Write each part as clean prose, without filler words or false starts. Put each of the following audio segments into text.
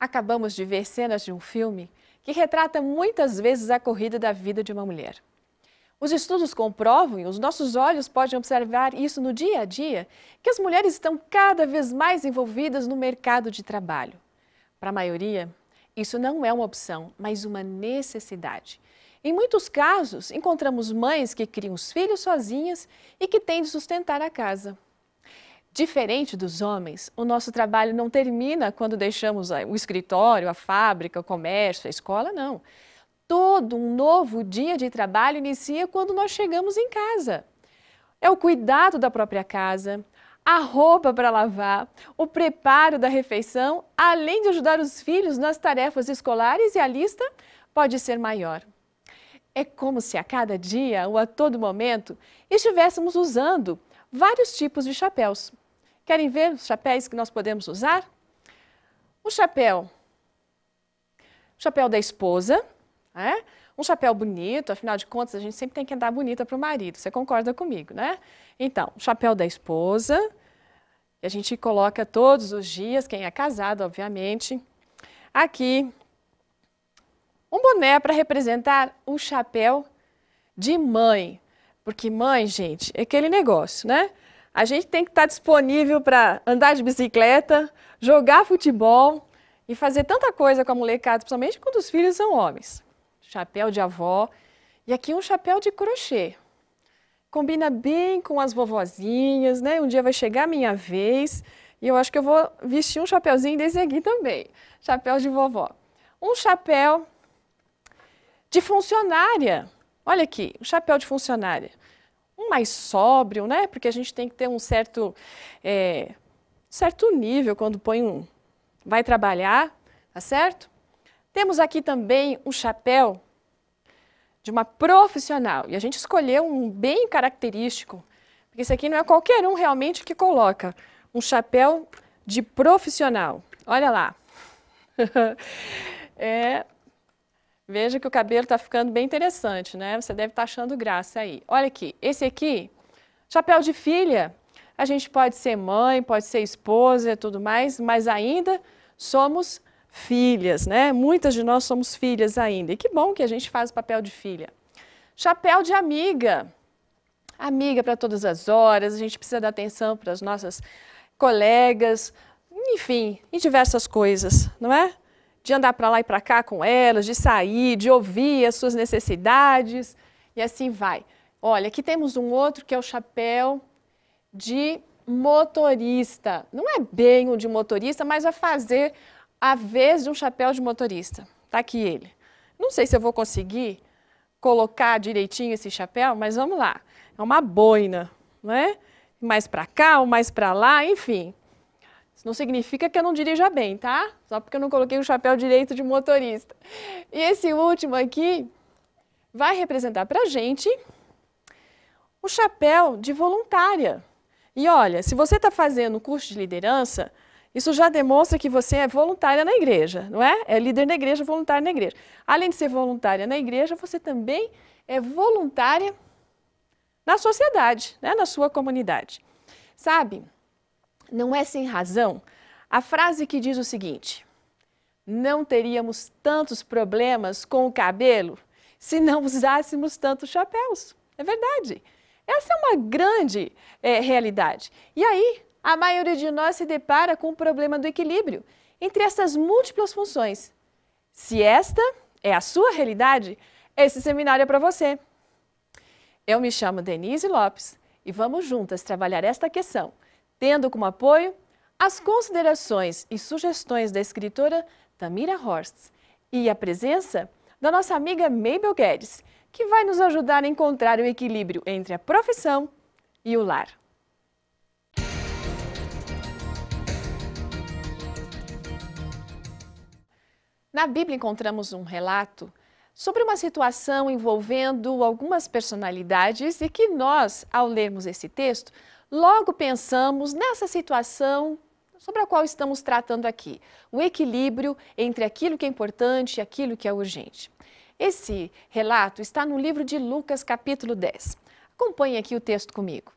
Acabamos de ver cenas de um filme que retrata muitas vezes a corrida da vida de uma mulher. Os estudos comprovam, e os nossos olhos podem observar isso no dia a dia, que as mulheres estão cada vez mais envolvidas no mercado de trabalho. Para a maioria, isso não é uma opção, mas uma necessidade. Em muitos casos, encontramos mães que criam os filhos sozinhas e que têm de sustentar a casa. Diferente dos homens, o nosso trabalho não termina quando deixamos o escritório, a fábrica, o comércio, a escola, não. Todo um novo dia de trabalho inicia quando nós chegamos em casa. É o cuidado da própria casa, a roupa para lavar, o preparo da refeição, além de ajudar os filhos nas tarefas escolares, e a lista pode ser maior. É como se a cada dia ou a todo momento estivéssemos usando vários tipos de chapéus. Querem ver os chapéus que nós podemos usar? O chapéu da esposa, um chapéu bonito, afinal de contas a gente sempre tem que andar bonita para o marido, você concorda comigo, né? Então, o chapéu da esposa, que a gente coloca todos os dias, quem é casado, obviamente. Aqui, um boné para representar o chapéu de mãe, porque mãe, gente, é aquele negócio, né? A gente tem que estar disponível para andar de bicicleta, jogar futebol e fazer tanta coisa com a molecada, principalmente quando os filhos são homens. Chapéu de avó e aqui um chapéu de crochê. Combina bem com as vovozinhas, né? Um dia vai chegar a minha vez e eu acho que eu vou vestir um chapéuzinho desse aqui também. Chapéu de vovó. Um chapéu de funcionária. Olha aqui, um chapéu de funcionária. Um mais sóbrio, né? Porque a gente tem que ter um certo nível quando vai trabalhar, tá certo? Temos aqui também um chapéu de uma profissional. E a gente escolheu um bem característico, porque esse aqui não é qualquer um realmente que coloca um chapéu de profissional. Olha lá. Veja que o cabelo está ficando bem interessante, né? Você deve estar achando graça aí. Olha aqui, esse aqui, chapéu de filha. A gente pode ser mãe, pode ser esposa e tudo mais, mas ainda somos filhas, né? Muitas de nós somos filhas ainda. E que bom que a gente faz o papel de filha. Chapéu de amiga. Amiga para todas as horas, a gente precisa dar atenção para as nossas colegas, enfim, em diversas coisas, não é? De andar para lá e para cá com elas, de sair, de ouvir as suas necessidades e assim vai. Olha, aqui temos um outro que é o chapéu de motorista. Não é bem o de motorista, mas vai fazer a vez de um chapéu de motorista. Tá aqui ele. Não sei se eu vou conseguir colocar direitinho esse chapéu, mas vamos lá. É uma boina, né? Mais para cá, ou mais para lá, enfim. Isso não significa que eu não dirija bem, tá? Só porque eu não coloquei o chapéu direito de motorista. E esse último aqui vai representar para a gente o chapéu de voluntária. E olha, se você está fazendo um curso de liderança, isso já demonstra que você é voluntária na igreja, não é? É líder na igreja, voluntária na igreja. Além de ser voluntária na igreja, você também é voluntária na sociedade, né? Na sua comunidade. Sabe? Não é sem razão a frase que diz o seguinte: não teríamos tantos problemas com o cabelo se não usássemos tantos chapéus. É verdade. Essa é uma grande realidade. E aí, a maioria de nós se depara com o problema do equilíbrio entre essas múltiplas funções. Se esta é a sua realidade, esse seminário é para você. Eu me chamo Denise Lopes e vamos juntas trabalhar esta questão, tendo como apoio as considerações e sugestões da escritora Tamira Horst e a presença da nossa amiga Mabel Guedes, que vai nos ajudar a encontrar o equilíbrio entre a profissão e o lar. Na Bíblia encontramos um relato sobre uma situação envolvendo algumas personalidades e que nós, ao lermos esse texto, logo pensamos nessa situação sobre a qual estamos tratando aqui, o equilíbrio entre aquilo que é importante e aquilo que é urgente. Esse relato está no livro de Lucas, capítulo 10. Acompanhe aqui o texto comigo.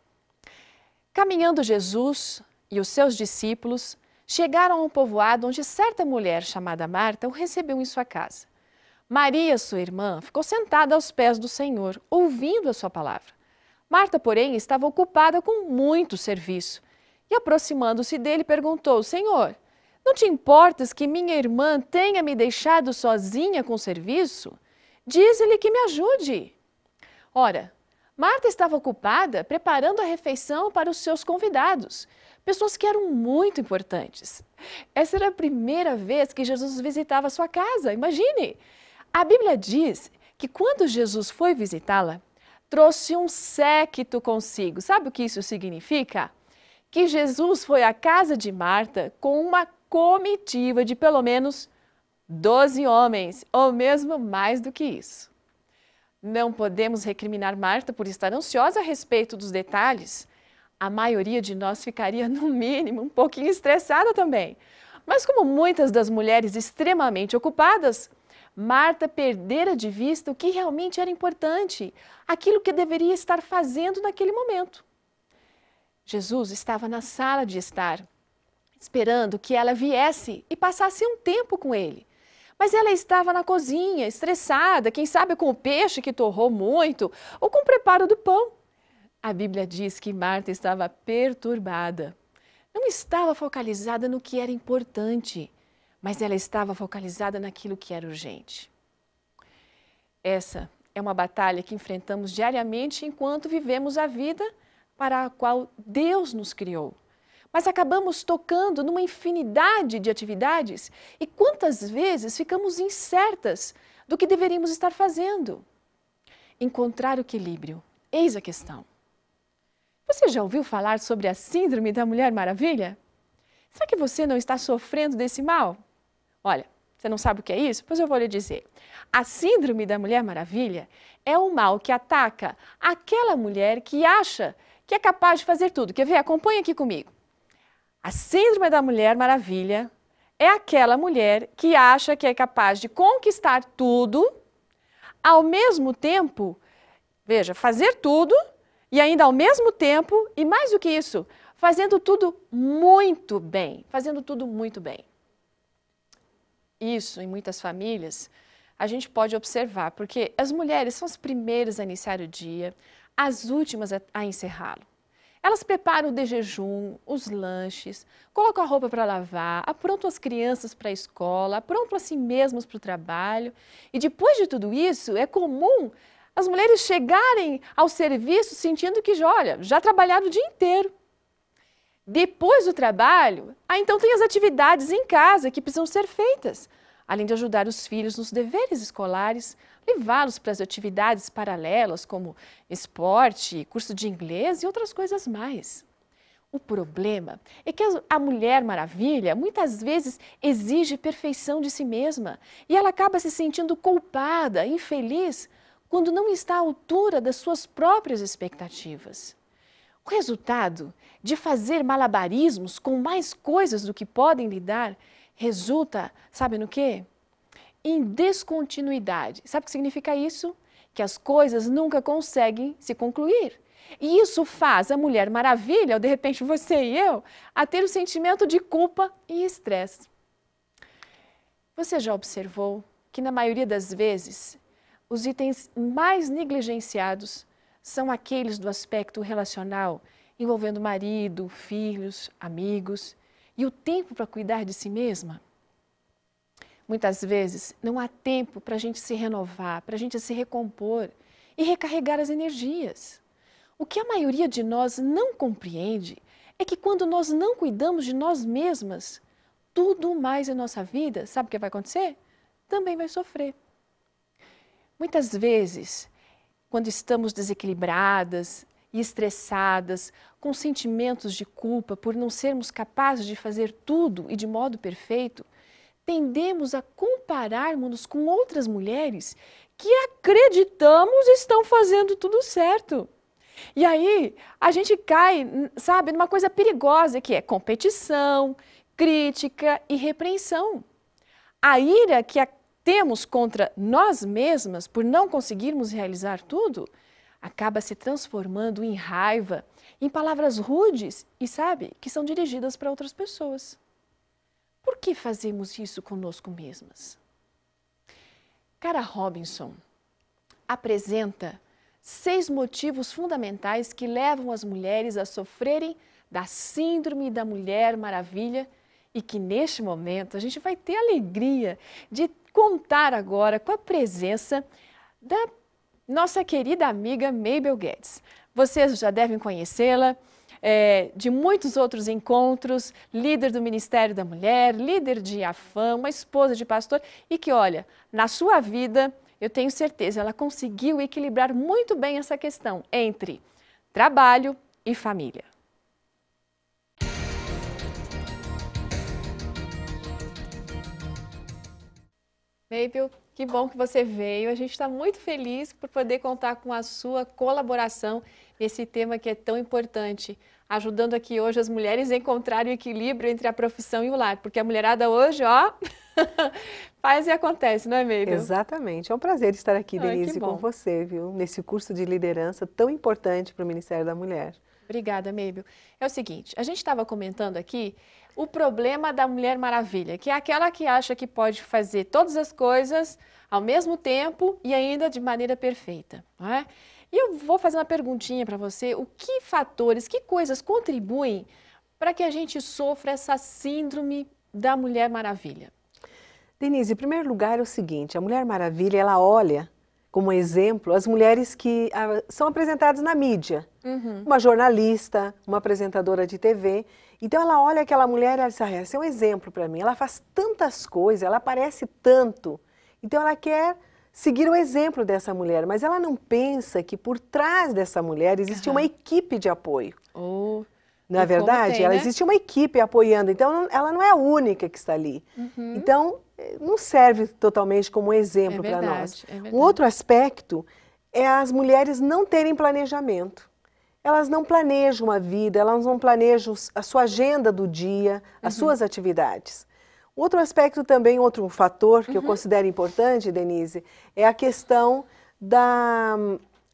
Caminhando Jesus e os seus discípulos chegaram a um povoado onde certa mulher chamada Marta o recebeu em sua casa. Maria, sua irmã, ficou sentada aos pés do Senhor, ouvindo a sua palavra. Marta, porém, estava ocupada com muito serviço e, aproximando-se dele, perguntou: Senhor, não te importas que minha irmã tenha me deixado sozinha com o serviço? Diz-lhe que me ajude. Ora, Marta estava ocupada preparando a refeição para os seus convidados, pessoas que eram muito importantes. Essa era a primeira vez que Jesus visitava a sua casa, imagine! A Bíblia diz que quando Jesus foi visitá-la, trouxe um séquito consigo. Sabe o que isso significa? Que Jesus foi à casa de Marta com uma comitiva de pelo menos 12 homens, ou mesmo mais do que isso. Não podemos recriminar Marta por estar ansiosa a respeito dos detalhes. A maioria de nós ficaria, no mínimo, um pouquinho estressada também. Mas como muitas das mulheres extremamente ocupadas, Marta perdera de vista o que realmente era importante, aquilo que deveria estar fazendo naquele momento. Jesus estava na sala de estar, esperando que ela viesse e passasse um tempo com ele. Mas ela estava na cozinha, estressada, quem sabe com o peixe que torrou muito, ou com o preparo do pão. A Bíblia diz que Marta estava perturbada. Não estava focalizada no que era importante, mas ela estava focalizada naquilo que era urgente. Essa é uma batalha que enfrentamos diariamente enquanto vivemos a vida para a qual Deus nos criou. Mas acabamos tocando numa infinidade de atividades e quantas vezes ficamos incertas do que deveríamos estar fazendo. Encontrar o equilíbrio, eis a questão. Você já ouviu falar sobre a Síndrome da Mulher Maravilha? Será que você não está sofrendo desse mal? Olha, você não sabe o que é isso? Pois eu vou lhe dizer. A Síndrome da Mulher Maravilha é um mal que ataca aquela mulher que acha que é capaz de fazer tudo. Quer ver? Acompanha aqui comigo. A Síndrome da Mulher Maravilha é aquela mulher que acha que é capaz de conquistar tudo, ao mesmo tempo, veja, fazer tudo e ainda ao mesmo tempo, e mais do que isso, fazendo tudo muito bem, fazendo tudo muito bem. Isso, em muitas famílias, a gente pode observar, porque as mulheres são as primeiras a iniciar o dia, as últimas a encerrá-lo. Elas preparam de jejum, os lanches, colocam a roupa para lavar, aprontam as crianças para a escola, aprontam a si mesmas para o trabalho. E depois de tudo isso, é comum as mulheres chegarem ao serviço sentindo que, olha, já trabalharam o dia inteiro. Depois do trabalho, então tem as atividades em casa que precisam ser feitas, além de ajudar os filhos nos deveres escolares, levá-los para as atividades paralelas como esporte, curso de inglês e outras coisas mais. O problema é que a Mulher Maravilha muitas vezes exige perfeição de si mesma e ela acaba se sentindo culpada, infeliz, quando não está à altura das suas próprias expectativas. O resultado de fazer malabarismos com mais coisas do que podem lhe dar resulta, sabe no quê? Em descontinuidade. Sabe o que significa isso? Que as coisas nunca conseguem se concluir. E isso faz a Mulher Maravilha, ou de repente você e eu, a ter o sentimento de culpa e estresse. Você já observou que na maioria das vezes os itens mais negligenciados são aqueles do aspecto relacional, envolvendo marido, filhos, amigos e o tempo para cuidar de si mesma? Muitas vezes não há tempo para a gente se renovar, para a gente se recompor e recarregar as energias. O que a maioria de nós não compreende é que quando nós não cuidamos de nós mesmas, tudo mais em nossa vida, sabe o que vai acontecer? Também vai sofrer. Muitas vezes, quando estamos desequilibradas e estressadas, com sentimentos de culpa por não sermos capazes de fazer tudo e de modo perfeito, tendemos a compararmos-nos com outras mulheres que acreditamos estão fazendo tudo certo. E aí a gente cai, sabe, numa coisa perigosa que é competição, crítica e repreensão. A ira que temos contra nós mesmas por não conseguirmos realizar tudo, acaba se transformando em raiva, em palavras rudes e, sabe, que são dirigidas para outras pessoas. Por que fazemos isso conosco mesmas? Cara Robinson apresenta 6 motivos fundamentais que levam as mulheres a sofrerem da síndrome da Mulher Maravilha e que neste momento a gente vai ter a alegria de contar agora com a presença da nossa querida amiga Mabel Guedes. Vocês já devem conhecê-la de muitos outros encontros, líder do Ministério da Mulher, líder de AFAM, uma esposa de pastor e que, olha, na sua vida, eu tenho certeza, ela conseguiu equilibrar muito bem essa questão entre trabalho e família. Mabel, que bom que você veio. A gente está muito feliz por poder contar com a sua colaboração nesse tema que é tão importante, ajudando aqui hoje as mulheres a encontrarem o equilíbrio entre a profissão e o lar, porque a mulherada hoje, ó, faz e acontece, não é, Mabel? Exatamente. É um prazer estar aqui, Denise, com você, viu? Nesse curso de liderança tão importante para o Ministério da Mulher. Obrigada, Mabel. É o seguinte, a gente estava comentando aqui o problema da Mulher Maravilha, que é aquela que acha que pode fazer todas as coisas ao mesmo tempo e ainda de maneira perfeita, não é? E eu vou fazer uma perguntinha para você, o que fatores, que coisas contribuem para que a gente sofra essa síndrome da Mulher Maravilha? Denise, em primeiro lugar é o seguinte, a Mulher Maravilha, ela olha como exemplo as mulheres que são apresentadas na mídia. Uma jornalista, uma apresentadora de TV. Então ela olha aquela mulher e ela diz, essa é um exemplo para mim, ela faz tantas coisas, ela aparece tanto. Então ela quer seguir o exemplo dessa mulher, mas ela não pensa que por trás dessa mulher existe uma equipe de apoio. Não é verdade? Ela existe uma equipe apoiando, então ela não é a única que está ali. Então, não serve totalmente como exemplo para nós. Um outro aspecto é as mulheres não terem planejamento. Elas não planejam a vida, elas não planejam a sua agenda do dia, as suas atividades. Outro aspecto também, outro fator que eu considero importante, Denise, é a questão da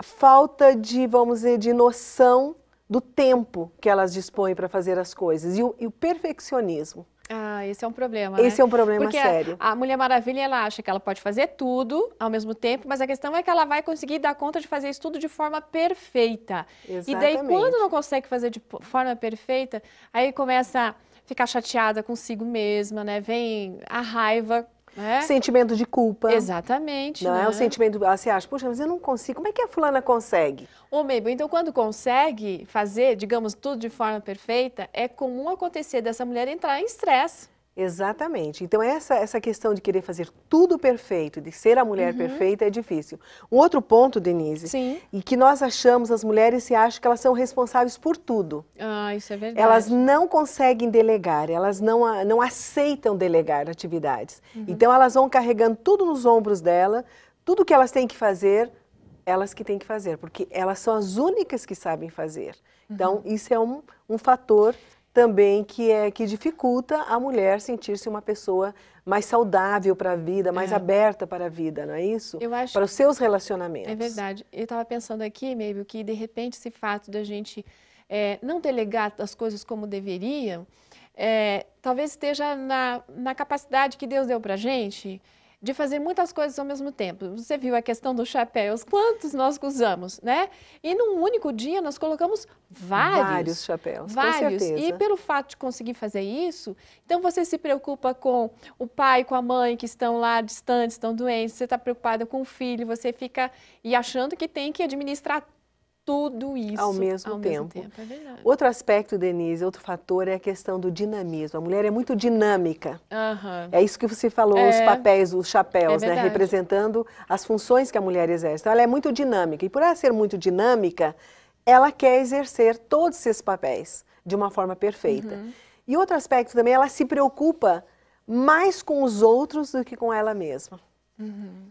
falta de, vamos dizer, de noção do tempo que elas dispõem para fazer as coisas e o perfeccionismo. Ah, esse é um problema, Esse é um problema sério. A Mulher Maravilha, ela acha que ela pode fazer tudo ao mesmo tempo, mas a questão é que ela vai conseguir dar conta de fazer isso tudo de forma perfeita. Exatamente. E daí, quando não consegue fazer de forma perfeita, aí começa a ficar chateada consigo mesma, né? Vem a raiva, né? Sentimento de culpa. Exatamente. Não é o sentimento, ela se acha, puxa, mas eu não consigo, como é que a fulana consegue? Ô, Mabel, então quando consegue fazer, digamos, tudo de forma perfeita, é comum acontecer dessa mulher entrar em estresse. Exatamente. Então essa questão de querer fazer tudo perfeito, de ser a mulher perfeita é difícil. Um outro ponto, Denise, e que nós achamos, as mulheres se acham que elas são responsáveis por tudo. Ah, isso é verdade. Elas não conseguem delegar, elas não aceitam delegar atividades. Então elas vão carregando tudo nos ombros dela, tudo que elas têm que fazer, elas que têm que fazer, porque elas são as únicas que sabem fazer. Então isso é um fator também que dificulta a mulher sentir-se uma pessoa mais saudável para a vida, mais aberta para a vida, não é isso? Eu acho para os seus relacionamentos. É verdade. Eu estava pensando aqui, Mabel, que de repente esse fato da gente não delegar as coisas como deveriam, talvez esteja na capacidade que Deus deu para a gente de fazer muitas coisas ao mesmo tempo. Você viu a questão dos chapéus, quantos nós usamos, né? E num único dia nós colocamos vários chapéus, vários. Com certeza. E pelo fato de conseguir fazer isso, então você se preocupa com o pai, com a mãe que estão lá distantes, estão doentes, você está preocupada com o filho, você fica achando que tem que administrar tudo isso ao mesmo tempo. É verdade. Outro aspecto, Denise, outro fator é a questão do dinamismo. A mulher é muito dinâmica. É isso que você falou, os papéis, os chapéus, né, representando as funções que a mulher exerce. Então, ela é muito dinâmica. E por ela ser muito dinâmica, ela quer exercer todos esses papéis de uma forma perfeita. E outro aspecto também, ela se preocupa mais com os outros do que com ela mesma.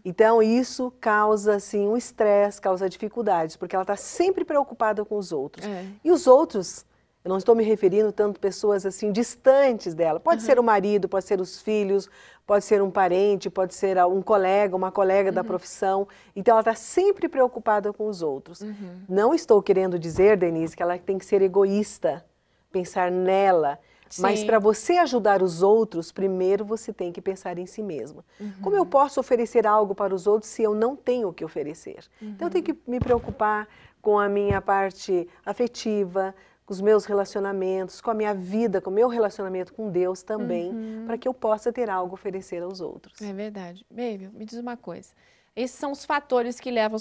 Então isso causa assim um estresse, causa dificuldades, porque ela está sempre preocupada com os outros. E os outros, eu não estou me referindo tanto a pessoas assim distantes dela, pode ser o marido, pode ser os filhos, pode ser um parente, pode ser um colega, uma colega da profissão. Então ela está sempre preocupada com os outros. Não estou querendo dizer, Denise, que ela tem que ser egoísta, pensar nela, Mas para você ajudar os outros, primeiro você tem que pensar em si mesma. Como eu posso oferecer algo para os outros se eu não tenho o que oferecer? Então eu tenho que me preocupar com a minha parte afetiva, com os meus relacionamentos, com a minha vida, com o meu relacionamento com Deus também, para que eu possa ter algo a oferecer aos outros. É verdade. Baby, me diz uma coisa. Esses são os fatores que levam,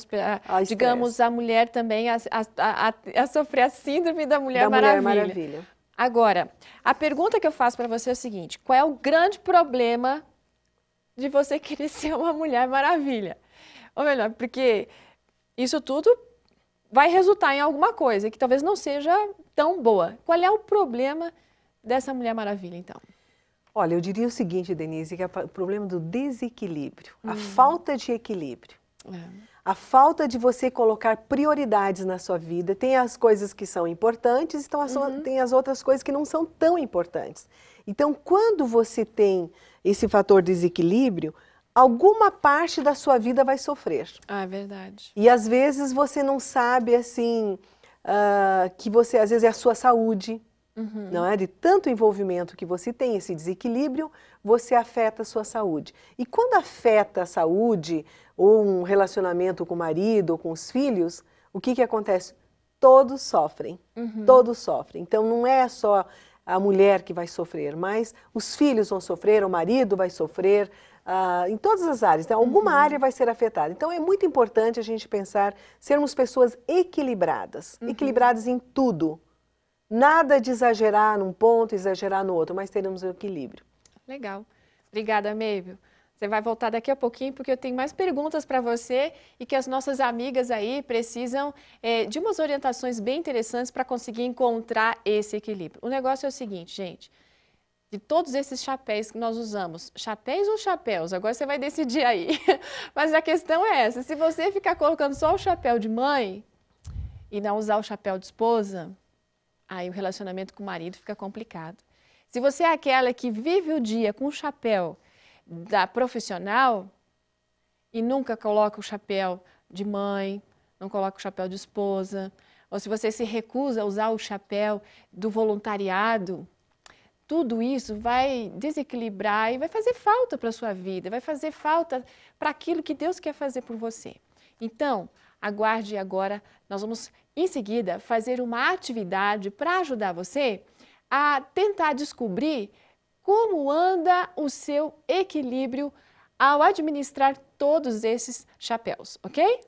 digamos, a mulher também a sofrer a síndrome da Mulher Maravilha. Agora, a pergunta que eu faço para você é o seguinte: qual é o grande problema de você querer ser uma Mulher Maravilha? Ou melhor, porque isso tudo vai resultar em alguma coisa que talvez não seja tão boa. Qual é o problema dessa Mulher Maravilha, então? Olha, eu diria o seguinte, Denise, que é o problema do desequilíbrio, a falta de equilíbrio. A falta de você colocar prioridades na sua vida. Tem as coisas que são importantes, então tem as outras coisas que não são tão importantes. Então, quando você tem esse fator desequilíbrio, alguma parte da sua vida vai sofrer. Ah, é verdade. E às vezes você não sabe, assim, que você, às vezes é a sua saúde, não é? De tanto envolvimento que você tem, esse desequilíbrio, você afeta a sua saúde. E quando afeta a saúde, ou um relacionamento com o marido, ou com os filhos, o que acontece? Todos sofrem, todos sofrem. Então não é só a mulher que vai sofrer, mas os filhos vão sofrer, o marido vai sofrer, em todas as áreas, então, alguma área vai ser afetada. Então é muito importante a gente pensar, sermos pessoas equilibradas, equilibradas em tudo. Nada de exagerar num ponto, exagerar no outro, mas teremos o equilíbrio. Legal. Obrigada, Mabel. Você vai voltar daqui a pouquinho, porque eu tenho mais perguntas para você e que as nossas amigas aí precisam de umas orientações bem interessantes para conseguir encontrar esse equilíbrio. O negócio é o seguinte, gente. De todos esses chapéus que nós usamos, chapéus ou chapéus? Agora você vai decidir aí. Mas a questão é essa, se você ficar colocando só o chapéu de mãe e não usar o chapéu de esposa, aí o relacionamento com o marido fica complicado. Se você é aquela que vive o dia com o chapéu da profissional e nunca coloca o chapéu de mãe, não coloca o chapéu de esposa, ou se você se recusa a usar o chapéu do voluntariado, tudo isso vai desequilibrar e vai fazer falta para a sua vida, vai fazer falta para aquilo que Deus quer fazer por você. Então, aguarde agora, nós vamos em seguida fazer uma atividade para ajudar você a tentar descobrir como anda o seu equilíbrio ao administrar todos esses chapéus, ok?